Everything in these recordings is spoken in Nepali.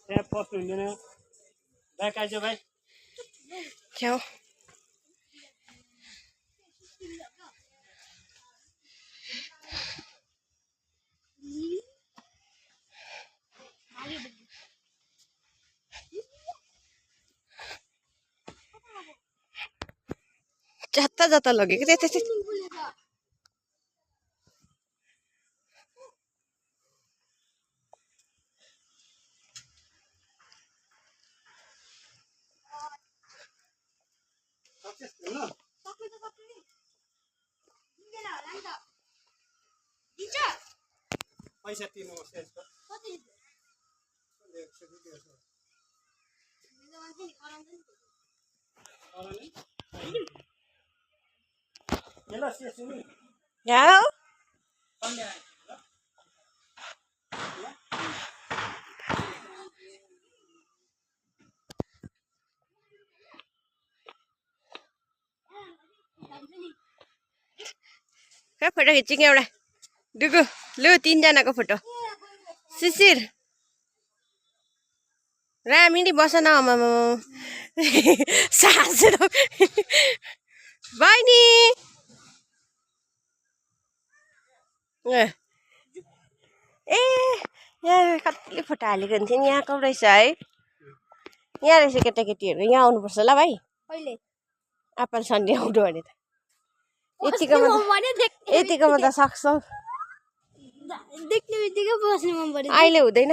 त्यहाँ पस्नु हुँदैन भाइ काइजो भाइ छ्याउ जता जता लगेको त्यस्तै पैसा तिर्नुपर्छ यसको यहाँ कहाँ फोटो खिच्यौँ एउटा डुगु लु 3 जनाको फोटो शिशिर रामिनी बस न आमा सास बहिनी ए यहाँ कतिले फोटो हालेको हुन्थ्यो नि यहाँको रहेछ है यहाँ रहेछ केटाकेटीहरू यहाँ आउनुपर्छ ल भाइ कहिले एप्पल सन्डे आउनु भने त यतिकोमा त सक्छौ देख्ने बित्तिकै बस्नु मन पर्यो अहिले हुँदैन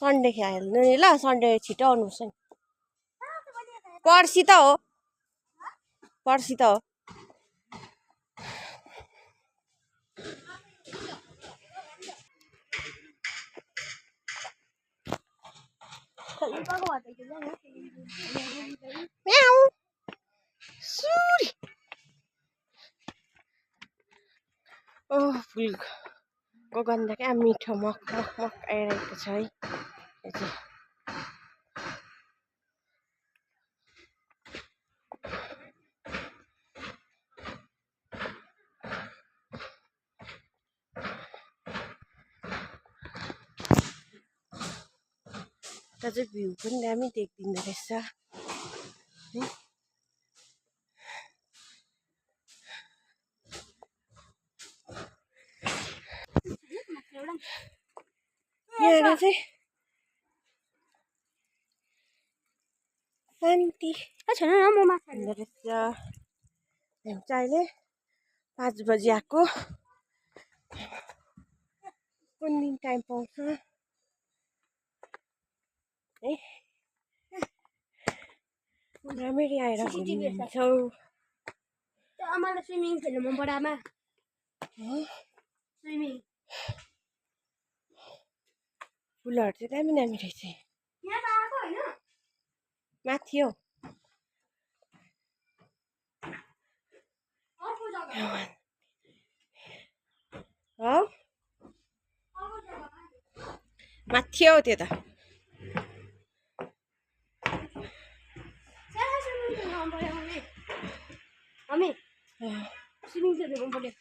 सन्डे खेल्नु नि ल सन्डे छिटो आउनुपर्छ नि पर्सि त हो पर्सि त हो म्याउ सुरी ओह फुलको गन्ध क्या मिठो मक मक मक आइरहेको छ है यो चाहिँ त चाहिँ भ्यू पनि दामी देखिँदो रहेछ है यहाँ चाहिँ शान्ति छैन न म माछा हुँदो रहेछ हामी चाहिँ अहिले 5 बजी आएको कुन दिन टाइम पाउँछ है राम्ररी आएर घुम्छौँ आमालाई स्विमिङ खेल्नु मन पर्यो आमा स्विमिङ फुलहरू चाहिँ दामी दामी रहेछ यहाँ त आएको होइन माथि हो माथि हो त्यो त मम्मी स्विमिङ खेल्नु मन पर्यो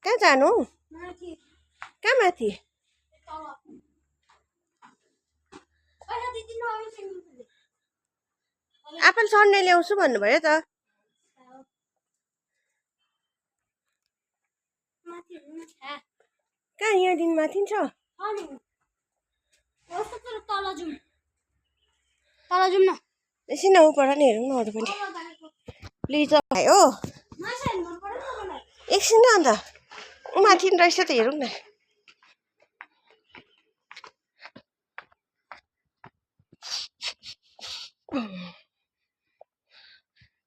कहाँ जानु माथि कहाँ माथि तल पैसा दिदिनु अब स्विमिङ खेल्नु एप्पल सन्डे ल्याउँछु भन्नुभयो त माथि कहाँ यहाँदेखि माथि छ अनि तल जाउँ न एकछिन उपर नि हेरौँ न अरू पनि प्लिज भाइ हो एकछिन न अन्त माथि रहेछ त हेरौँ न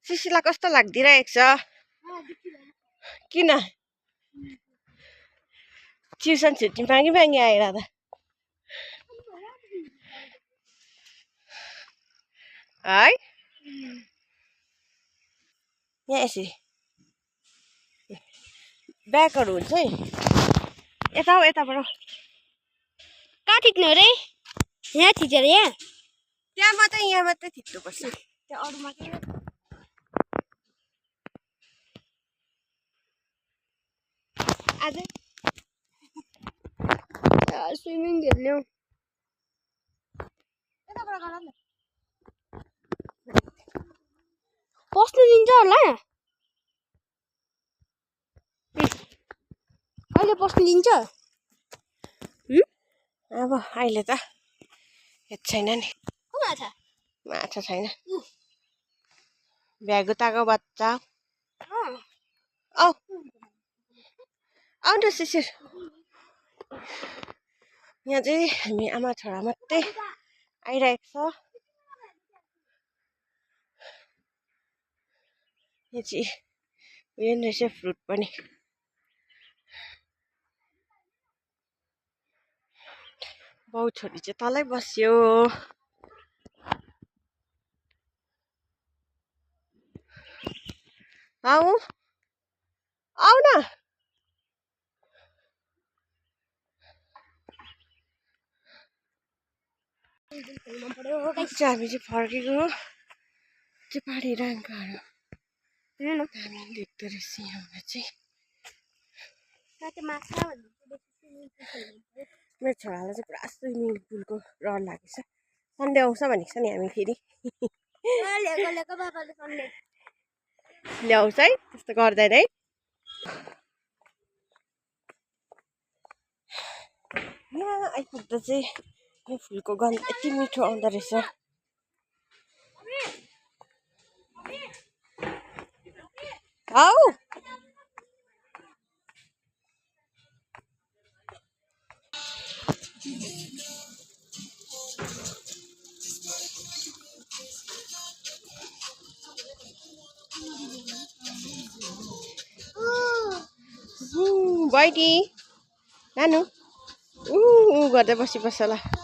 सुशीला कस्तो लाग्दिरहेको छ किन ट्युसन छुट्टी मागी मागी आएर त है यहाँ यसरी ब्याकहरू हुन्छ है यता हो यताबाट कहाँ थिच्नु रे यहाँ थिचेर यहाँ यहाँ मात्रै थिच्नुपर्छ त्यो अरूमा के आज स्विमिङ खेल्ने हौ यताबाट गर न पस्नु दिन्छ होला कहिले पस्नु दिन्छ अब अहिले त हेत छैन नि माछा माछा छैन भ्यागुताको बच्चा आउ न शिशिर यहाँ चाहिँ हामी आमा छोरा मात्रै आइरहेको छ यो चाहिँ उयो रहेछ फ्रुट पनि बाउ छोरी चाहिँ तलै बस्यो आउ न हामी चाहिँ फर्केको त्यो पहाडी रङकाहरू हामी देख्दो रहेछ यहाँबाट चाहिँ मेरो छोरालाई चाहिँ पुरा स्विमिङ पुलको रहर लागेको छ सन्डे आउँछ भनेको छ नि हामी फेरि ल्याउँछ है त्यस्तो गर्दैन है यहाँ आइपुग्दा चाहिँ यो फुलको गन्ध यति मिठो आउँदो रहेछ आऊ बैठी नानु गर्दै बसिबस्छ ल